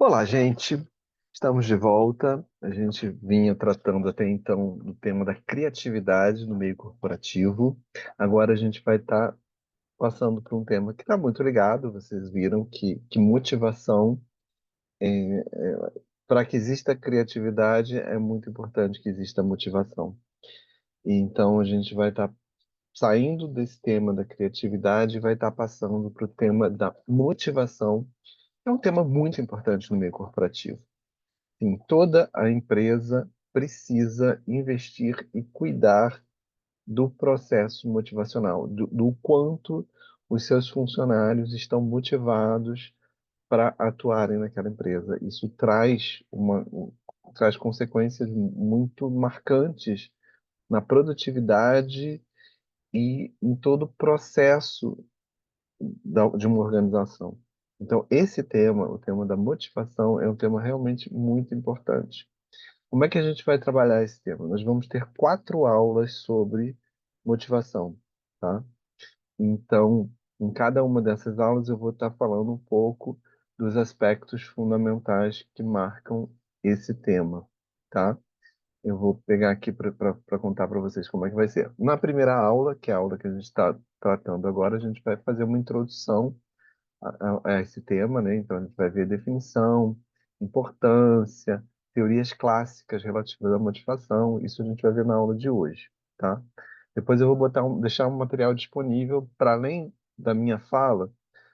Olá, gente. Estamos de volta. A gente vinha tratando até então do tema da criatividade no meio corporativo. Agora a gente vai estar passando por um tema que está muito ligado. Vocês viram que motivação, para que exista criatividade, é muito importante que exista motivação. E então a gente vai estar saindo desse tema da criatividade e vai estar passando para o tema da motivação. É um tema muito importante no meio corporativo. Sim, toda a empresa precisa investir e cuidar do processo motivacional, do quanto os seus funcionários estão motivados para atuarem naquela empresa. Isso traz consequências muito marcantes na produtividade e em todo o processo de uma organização. Então, esse tema, o tema da motivação, é um tema realmente muito importante. Como é que a gente vai trabalhar esse tema? Nós vamos ter 4 aulas sobre motivação, tá? Então, em cada uma dessas aulas eu vou estar falando um pouco dos aspectos fundamentais que marcam esse tema, tá? Eu vou pegar aqui para contar para vocês como é que vai ser. Na primeira aula, que é a aula que a gente está tratando agora, a gente vai fazer uma introdução a esse tema, né? Então, a gente vai ver definição, importância, teorias clássicas relativas à motivação. Isso a gente vai ver na aula de hoje, tá? Depois eu vou deixar um material disponível para além da minha fala,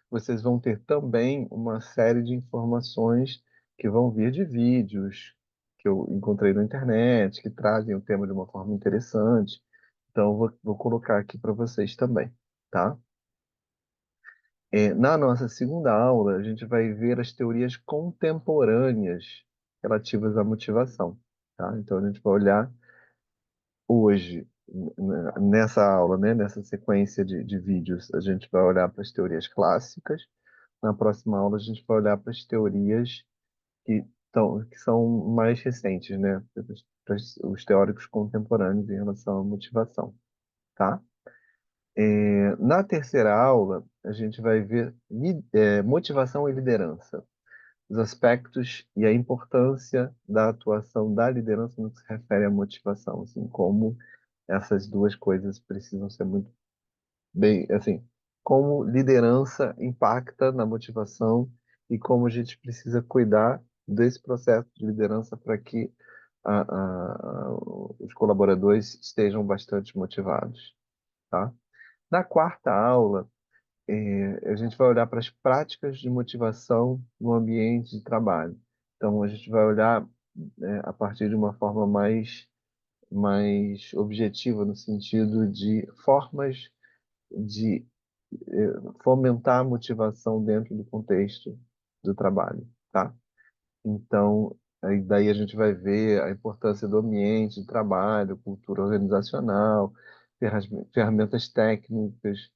vocês vão ter também uma série de informações que vão vir de vídeos que eu encontrei na internet, que trazem o tema de uma forma interessante. Então, eu vou colocar aqui para vocês também, tá? Na nossa segunda aula, a gente vai ver as teorias contemporâneas relativas à motivação, tá? Então, a gente vai olhar hoje, nessa aula, né, nessa sequência de vídeos, a gente vai olhar para as teorias clássicas. Na próxima aula, a gente vai olhar para as teorias que são mais recentes, né? Para os teóricos contemporâneos em relação à motivação, tá? Na terceira aula, a gente vai ver motivação e liderança, os aspectos e a importância da atuação da liderança no que se refere à motivação, assim, como essas duas coisas precisam ser muito bem, assim, como liderança impacta na motivação e como a gente precisa cuidar desse processo de liderança para que os colaboradores estejam bastante motivados, tá? Na quarta aula, a gente vai olhar para as práticas de motivação no ambiente de trabalho. Então, a gente vai olhar, a partir de uma forma mais objetiva, no sentido de formas de fomentar a motivação dentro do contexto do trabalho, tá? Então, daí a gente vai ver a importância do ambiente de trabalho, cultura organizacional, ferramentas técnicas,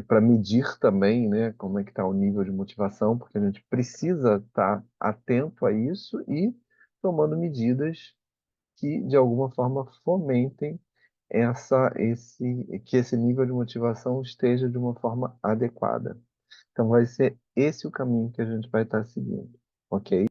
para medir também, né, como é que está o nível de motivação, porque a gente precisa estar atento a isso e tomando medidas que, de alguma forma, fomentem que esse nível de motivação esteja de uma forma adequada. Então, vai ser esse o caminho que a gente vai estar seguindo, ok?